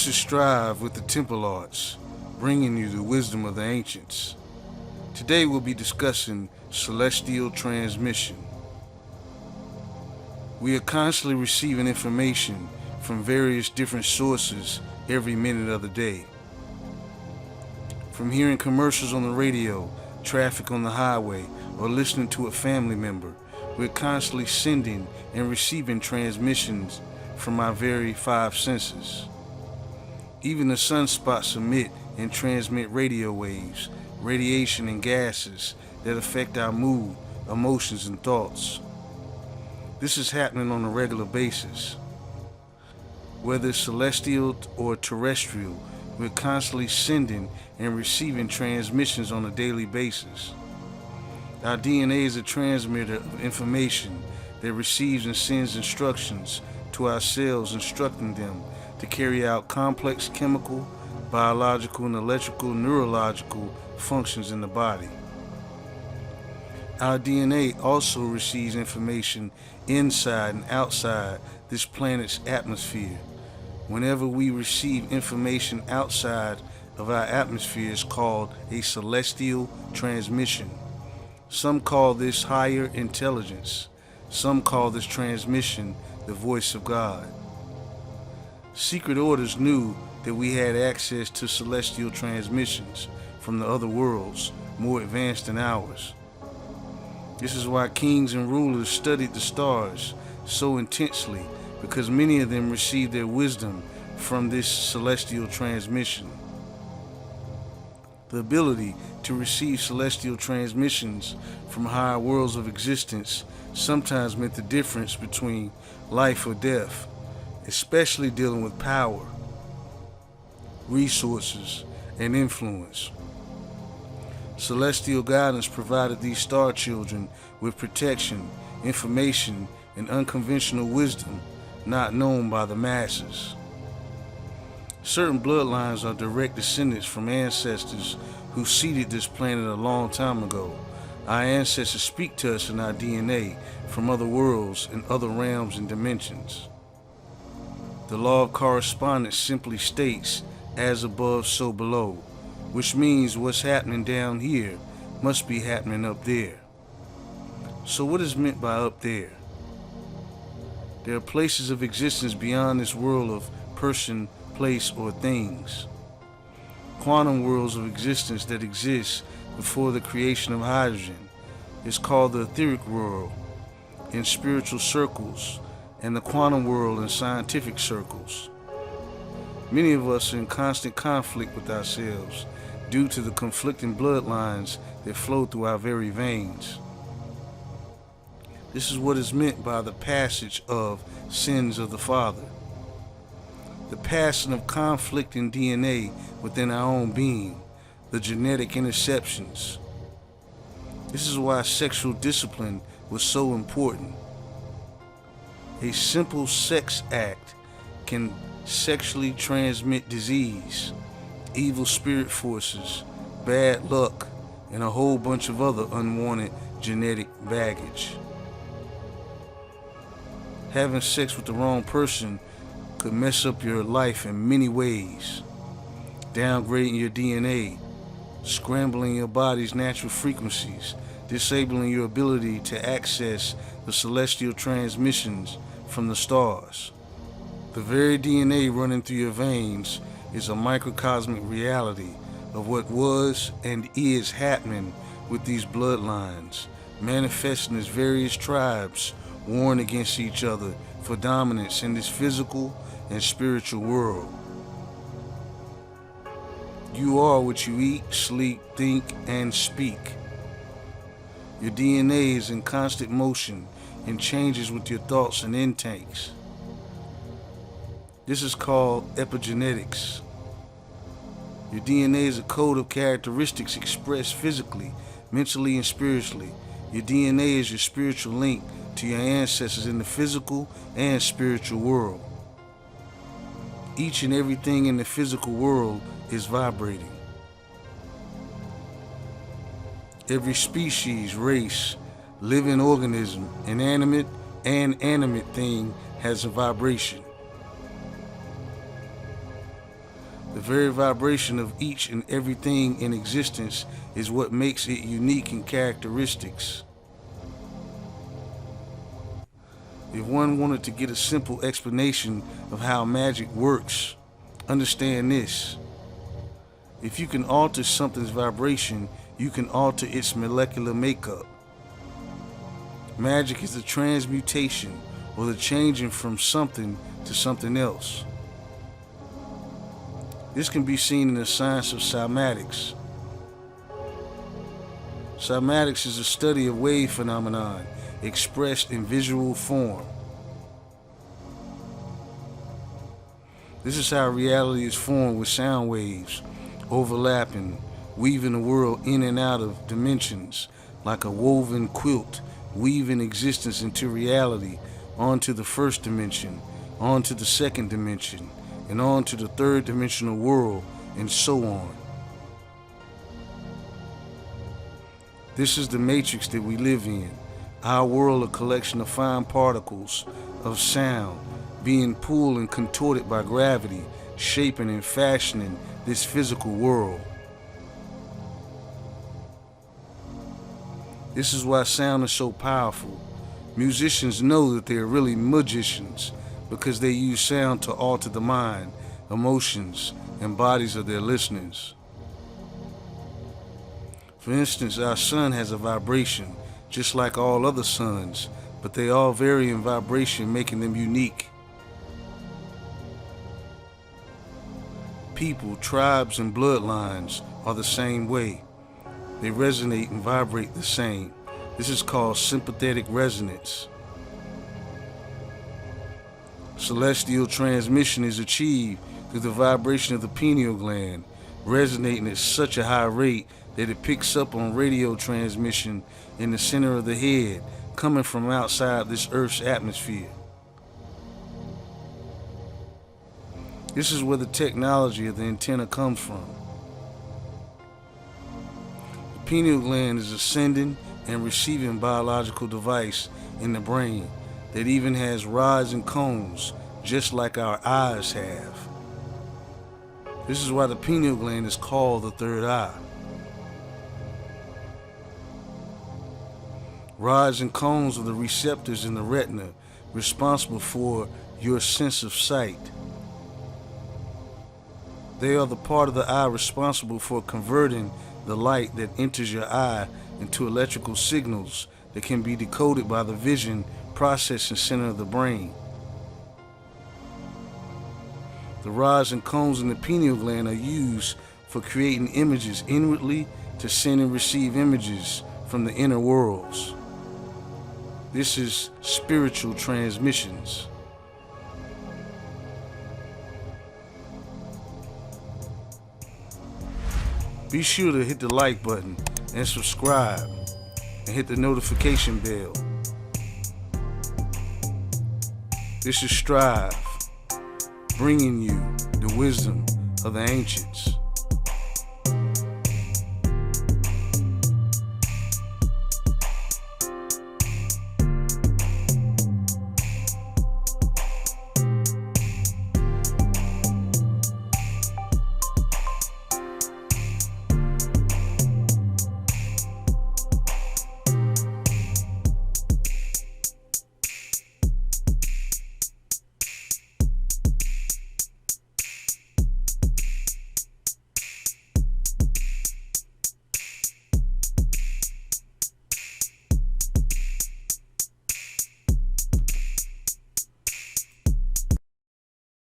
Forces strive with the temple arts, bringing you the wisdom of the ancients. Today we'll be discussing celestial transmission. We are constantly receiving information from various different sources every minute of the day. From hearing commercials on the radio, traffic on the highway, or listening to a family member, we're constantly sending and receiving transmissions from our very five senses. Even the sunspots emit and transmit radio waves, radiation, and gases that affect our mood, emotions, and thoughts. This is happening on a regular basis. Whether it's celestial or terrestrial, we're constantly sending and receiving transmissions on a daily basis. Our DNA is a transmitter of information that receives and sends instructions to our cells, instructing them to carry out complex chemical, biological, and electrical, neurological functions in the body. Our DNA also receives information inside and outside this planet's atmosphere. Whenever we receive information outside of our atmosphere, it's called a celestial transmission. Some call this higher intelligence. Some call this transmission the voice of God. Secret orders knew that we had access to celestial transmissions from the other worlds, more advanced than ours. This is why kings and rulers studied the stars so intensely, because many of them received their wisdom from this celestial transmission. The ability to receive celestial transmissions from higher worlds of existence sometimes meant the difference between life or death, especially dealing with power, resources, and influence. Celestial guidance provided these star children with protection, information, and unconventional wisdom not known by the masses. Certain bloodlines are direct descendants from ancestors who seeded this planet a long time ago. Our ancestors speak to us in our DNA from other worlds and other realms and dimensions. The law of correspondence simply states, as above, so below, which means what's happening down here must be happening up there. So what is meant by up there? There are places of existence beyond this world of person, place, or things. Quantum worlds of existence that exist before the creation of hydrogen is called the etheric world in spiritual circles and the quantum world in scientific circles. Many of us are in constant conflict with ourselves due to the conflicting bloodlines that flow through our very veins. This is what is meant by the passage of sins of the Father. The passing of conflicting DNA within our own being, the genetic interceptions. This is why sexual discipline was so important. A simple sex act can sexually transmit disease, evil spirit forces, bad luck, and a whole bunch of other unwanted genetic baggage. Having sex with the wrong person could mess up your life in many ways, downgrading your DNA, scrambling your body's natural frequencies, disabling your ability to access the celestial transmissions from the stars. The very DNA running through your veins is a microcosmic reality of what was and is happening with these bloodlines, manifesting as various tribes warring against each other for dominance in this physical and spiritual world. You are what you eat, sleep, think, and speak. Your DNA is in constant motion and changes with your thoughts and intakes. This is called epigenetics. Your DNA is a code of characteristics expressed physically, mentally, and spiritually. Your DNA is your spiritual link to your ancestors in the physical and spiritual world. Each and everything in the physical world is vibrating. Every species, race, living organism, inanimate and animate thing has a vibration. very vibration of each and everything in existence is what makes it unique in characteristics. If one wanted to get a simple explanation of how magic works, understand this. If you can alter something's vibration, you can alter its molecular makeup. Magic is the transmutation, or the changing from something to something else. This can be seen in the science of cymatics. Cymatics is a study of wave phenomenon expressed in visual form. This is how reality is formed, with sound waves overlapping, weaving the world in and out of dimensions like a woven quilt, weaving existence into reality, onto the first dimension, onto the second dimension, and onto the third dimensional world, and so on. This is the matrix that we live in. Our world, a collection of fine particles of sound being pulled and contorted by gravity, shaping and fashioning this physical world. This is why sound is so powerful. Musicians know that they are really magicians because they use sound to alter the mind, emotions, and bodies of their listeners. For instance, our sun has a vibration, just like all other suns, but they all vary in vibration, making them unique. People, tribes, and bloodlines are the same way. They resonate and vibrate the same. This is called sympathetic resonance. Celestial transmission is achieved through the vibration of the pineal gland, resonating at such a high rate that it picks up on radio transmission in the center of the head, coming from outside this Earth's atmosphere. This is where the technology of the antenna comes from. The pineal gland is a sending and receiving biological device in the brain that even has rods and cones, just like our eyes have. This is why the pineal gland is called the third eye. Rods and cones are the receptors in the retina, responsible for your sense of sight. They are the part of the eye responsible for converting the light that enters your eye into electrical signals that can be decoded by the vision processing center of the brain. The rods and cones in the pineal gland are used for creating images inwardly to send and receive images from the inner worlds. This is spiritual transmissions. Be sure to hit the like button and subscribe and hit the notification bell. This is Strive, bringing you the wisdom of the ancients.